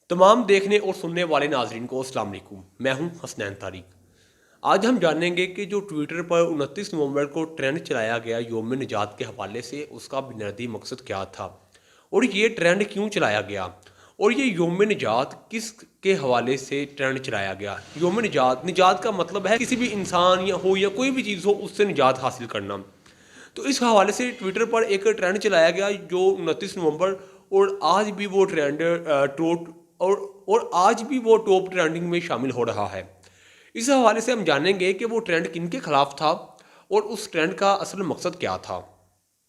तमाम देखने और सुनने वाले नाजरीन को अस्सलाम वालेकुम। मैं हूं हसनैन तारिक। आज हम जानेंगे कि जो ट्विटर पर 29 नवंबर को ट्रेंड चलाया गया योम निजात के हवाले से, उसका बुनियादी मकसद क्या था और ये ट्रेंड क्यों चलाया गया, और ये योम निजात किस के हवाले से ट्रेंड चलाया गया। योम निजात, निजात का मतलब है किसी भी इंसान या कोई भी चीज़ हो उससे निजात हासिल करना। तो इस हवाले से ट्विटर पर एक ट्रेंड चलाया गया जो 29 नवंबर, और आज भी वो ट्रेंड और आज भी वो टॉप ट्रेंडिंग में शामिल हो रहा है। इस हवाले से हम जानेंगे कि वो ट्रेंड किन के खिलाफ था और उस ट्रेंड का असल मकसद क्या था।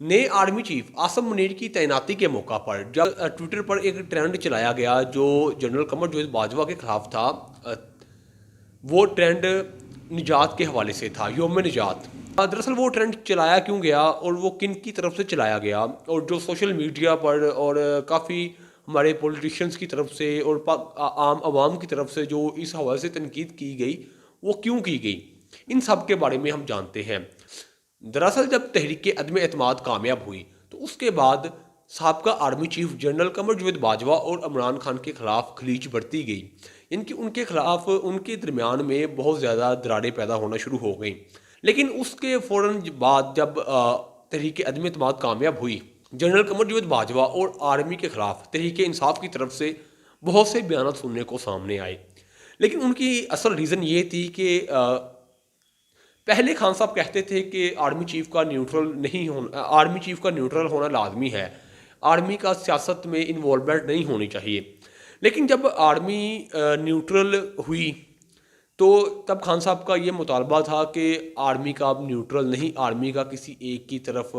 नए आर्मी चीफ आसिम मुनीर की तैनाती के मौका पर जब ट्विटर पर एक ट्रेंड चलाया गया जो जनरल कमर जावेद बाजवा के खिलाफ था, वो ट्रेंड निजात के हवाले से था, योम निजात। दरअसल वो ट्रेंड चलाया क्यों गया और वो किन की तरफ से चलाया गया, और जो सोशल मीडिया पर और काफ़ी हमारे पॉलिटिशियंस की तरफ से और आम आवाम की तरफ से जो इस हवाले से तनकीद की गई, वो क्यों की गई, इन सब के बारे में हम जानते हैं। दरअसल जब तहरीक अदम एतमाद कामयाब हुई तो उसके बाद साबका army chief general Qamar Javed Bajwa और इमरान खान के खिलाफ खलीज बढ़ती गई। इनकी उनके खिलाफ उनके दरमियान में बहुत ज़्यादा दरारें पैदा होना शुरू हो गई। लेकिन उसके फ़ौरन बाद जब तहरीक अदम एतमाद कामयाब हुई, जनरल कमर जावेद बाजवा और आर्मी के खिलाफ तहरीक इंसाफ की तरफ से बहुत से बयान सुनने को सामने आए। लेकिन उनकी असल रीज़न ये थी कि पहले खान साहब कहते थे कि आर्मी चीफ का न्यूट्रल होना लाजमी है, आर्मी का सियासत में इन्वॉल्वमेंट नहीं होनी चाहिए। लेकिन जब आर्मी न्यूट्रल हुई तो तब खान साहब का ये मुतालबा था कि आर्मी का अब न्यूट्रल नहीं, आर्मी का किसी एक की तरफ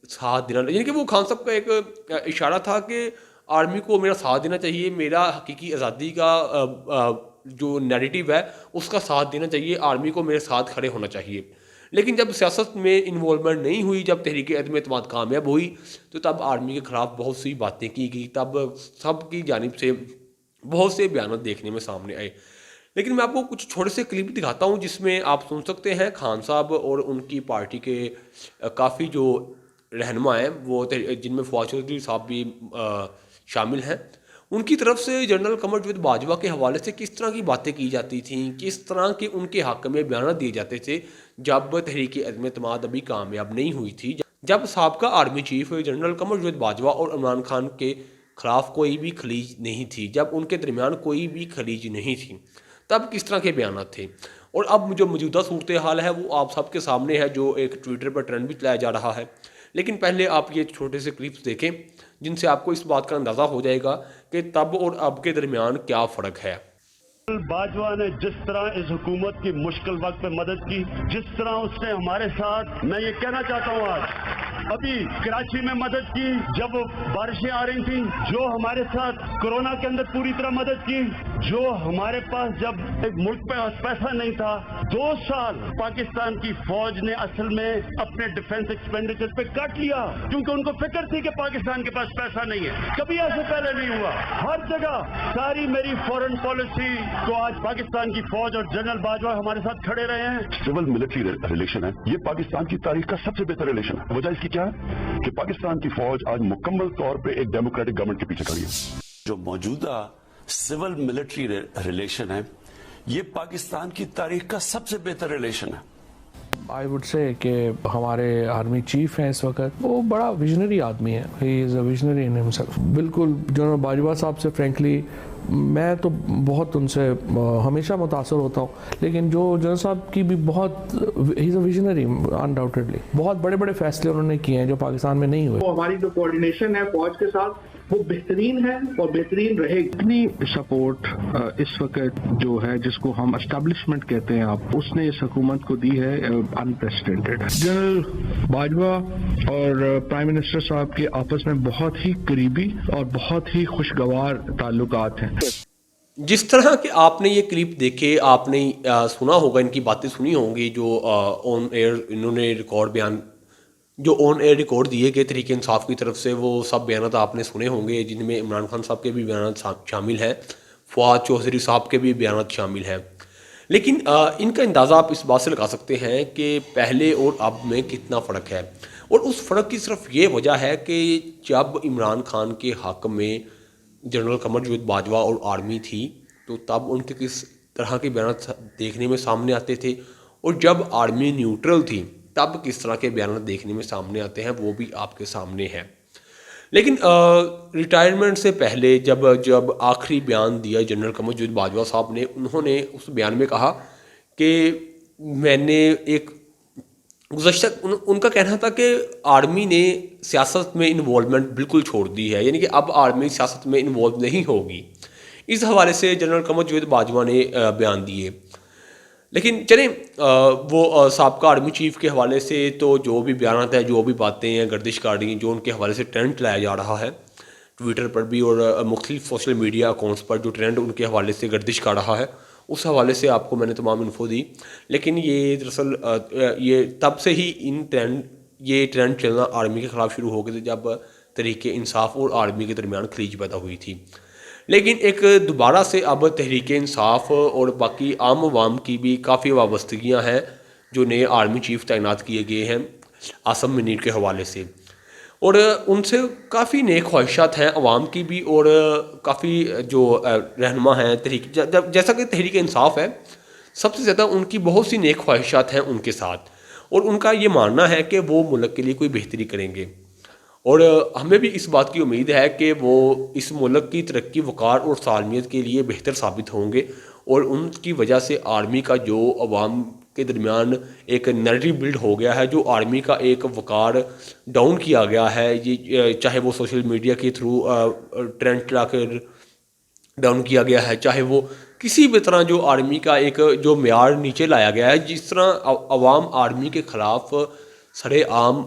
साथ देना, यानी कि वो खान साहब का एक इशारा था कि आर्मी को मेरा साथ देना चाहिए, मेरा हकीकी आज़ादी का जो नैरेटिव है उसका साथ देना चाहिए, आर्मी को मेरे साथ खड़े होना चाहिए। लेकिन जब सियासत में इन्वॉल्वमेंट नहीं हुई, जब तहरीक अदम एतमाद कामयाब हुई, तो तब आर्मी के ख़िलाफ़ बहुत सी बातें की गई, तब सब की जानिब से बहुत से बयान देखने में सामने आए। लेकिन मैं आपको कुछ छोटे से क्लिप दिखाता हूँ जिसमें आप सुन सकते हैं खान साहब और उनकी पार्टी के काफ़ी जो रहनुमा हैं, वो जिनमें फवाद चौधरी साहब भी शामिल हैं, उनकी तरफ से जनरल कमर जावेद बाजवा के हवाले से किस तरह की बातें की जाती थीं, किस तरह के उनके हक़ में बयान दिए जाते थे जब तहरीक अदम एतमाद अभी कामयाब नहीं हुई थी, जब साबका army chief general Qamar Javed Bajwa और इमरान खान के खिलाफ कोई भी खलीज नहीं थी, जब उनके दरमियान कोई भी खलीज नहीं थी, तब किस तरह के बयान थे। और अब जो मौजूदा सूरत हाल है वो आप सबके सामने है, जो एक ट्विटर पर ट्रेंड भी चलाया जा रहा है। लेकिन पहले आप ये छोटे से क्लिप्स देखें जिनसे आपको इस बात का अंदाज़ा हो जाएगा कि तब और अब के दरमियान क्या फ़र्क है। बाजवा ने जिस तरह इस हुकूमत की मुश्किल वक्त में मदद की, जिस तरह उसने हमारे साथ, मैं ये कहना चाहता हूँ, आज अभी कराची में मदद की जब बारिशें आ रही थी, जो हमारे साथ कोरोना के अंदर पूरी तरह मदद की, जो हमारे पास जब एक मुल्क पे पैसा नहीं था, 2 साल पाकिस्तान की फौज ने असल में अपने डिफेंस एक्सपेंडिचर पे काट लिया क्योंकि उनको फिक्र थी कि पाकिस्तान के पास पैसा नहीं है। कभी ऐसे पहले नहीं हुआ। हर जगह सारी मेरी फॉरेन पॉलिसी तो आज पाकिस्तान की फौज और जनरल बाजवा हमारे साथ खड़े रहे हैं। सिविल मिलिट्री रिलेशन है, ये पाकिस्तान की तारीख का सबसे बेहतर रिलेशन है। वजह इसकी क्या है कि पाकिस्तान की फौज आज मुकम्मल तौर पे एक डेमोक्रेटिक गवर्नमेंट के पीछे खड़ी है। जो मौजूदा सिविल मिलिट्री रिलेशन है, ये पाकिस्तान की तारीख का सबसे बेहतर रिलेशन है। आई वुड से कि हमारे आर्मी चीफ हैं इस वक्त, वो बड़ा विजनरी आदमी है, he is a visionary in himself. बिल्कुल जनरल बाजवा साहब से फ्रेंकली मैं तो बहुत उनसे हमेशा मुतासर होता हूँ, लेकिन जो जनरल साहब की भी बहुत, he is a visionary undoubtedly. बहुत बड़े बड़े फैसले उन्होंने किए हैं जो पाकिस्तान में नहीं हुए। वो हमारी जो कोऑर्डिनेशन है फौज के साथ वो बेहतरीन है और बेहतरीन रहेगी। इतनी सपोर्ट इस वक्त जो है, जिसको हम एस्टेब्लिशमेंट कहते हैं, आप उसने इस हुकूमत को दी है, अनप्रेसिडेंटेड। जनरल बाजवा और प्राइम मिनिस्टर साहब के आपस में बहुत ही करीबी और बहुत ही खुशगवार ताल्लुकात हैं। जिस तरह के आपने ये क्लिप देखे, आपने सुना होगा, इनकी बातें सुनी होंगी जो ऑन एयर इन्होंने रिकॉर्ड बयान, जो ऑन एयर रिकॉर्ड दिए गए तहरीक इंसाफ की तरफ से, वो सब बयान आपने सुने होंगे जिनमें इमरान खान साहब के भी बयान शामिल हैं, फवाद चौधरी साहब के भी बयान शामिल हैं। लेकिन इनका अंदाज़ा आप इस बात से लगा सकते हैं कि पहले और अब में कितना फ़र्क है, और उस फ़र्क की सिर्फ ये वजह है कि जब इमरान खान के हक़ में जनरल कमर जावेद बाजवा और आर्मी थी तो तब उनके किस तरह के बयान देखने में सामने आते थे, और जब आर्मी न्यूट्रल थी तब किस तरह के बयान देखने में सामने आते हैं, वो भी आपके सामने है। लेकिन रिटायरमेंट से पहले जब आखिरी बयान दिया जनरल कमर जावेद बाजवा साहब ने, उन्होंने उस बयान में कहा कि मैंने एक उनका कहना था कि आर्मी ने सियासत में इन्वॉल्वमेंट बिल्कुल छोड़ दी है, यानी कि अब आर्मी सियासत में इन्वॉल्व नहीं होगी। इस हवाले से जनरल कमर जावेद बाजवा ने बयान दिए। लेकिन चलें, वो साबका आर्मी चीफ के हवाले से तो जो भी बयान है, जो भी बातें हैं गर्दिश कर रही हैं, जो उनके हवाले से ट्रेंड चलाया जा रहा है ट्विटर पर भी और मुख्तलिफ सोशल मीडिया अकाउंट्स पर, जो ट्रेंड उनके हवाले से गर्दिश कर रहा है, उस हवाले से आपको मैंने तमाम इन्फो दी। लेकिन ये दरअसल ये तब से ही ये ट्रेंड चलना आर्मी के ख़िलाफ़ शुरू हो गए थे जब तहरीक इंसाफ और आर्मी के दरमियान खलीज पैदा हुई थी। लेकिन एक दोबारा से अब तहरीक इंसाफ और बाकी आम आवाम की भी काफ़ी वाबस्तगियाँ हैं जो नए आर्मी चीफ तैनात किए गए हैं आसम मुनीर के हवाले से, और उनसे काफ़ी नेक ख्वाहिशात हैं अवाम की भी, और काफ़ी जो रहनुमा हैं तहरीक, जैसा कि तहरीक इंसाफ है, सबसे ज़्यादा उनकी बहुत सी नेक ख्वाहिशात हैं उनके साथ, और उनका ये मानना है कि वो मुल्क के लिए कोई बेहतरी करेंगे, और हमें भी इस बात की उम्मीद है कि वो इस मुल्क की तरक्की, वक़ार और सालमियत के लिए बेहतर साबित होंगे, और उनकी वजह से आर्मी का जो अवाम के दरमियान एक नैरेटिव बिल्ड हो गया है, जो आर्मी का एक वक़ार डाउन किया गया है, ये चाहे वो सोशल मीडिया के थ्रू ट्रेंड चला कर डाउन किया गया है, चाहे वो किसी भी तरह जो आर्मी का एक जो मेयार नीचे लाया गया है, जिस तरह अवाम आर्मी के ख़िलाफ़ सरेआम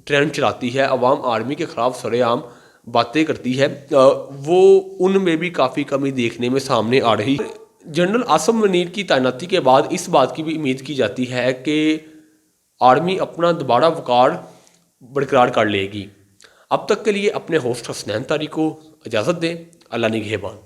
ट्रेंड चलाती है, अवाम आर्मी के ख़िलाफ़ सरेआम बातें करती है, वो उनमें भी काफ़ी कमी देखने में सामने आ रही है। जनरल आसम मुनीर की तैनाती के बाद इस बात की भी उम्मीद की जाती है कि आर्मी अपना दोबारा वक़ार बरकरार कर लेगी। अब तक के लिए अपने होस्ट हसनैन तारिक को इजाज़त दें। अल्लाह निगहबान।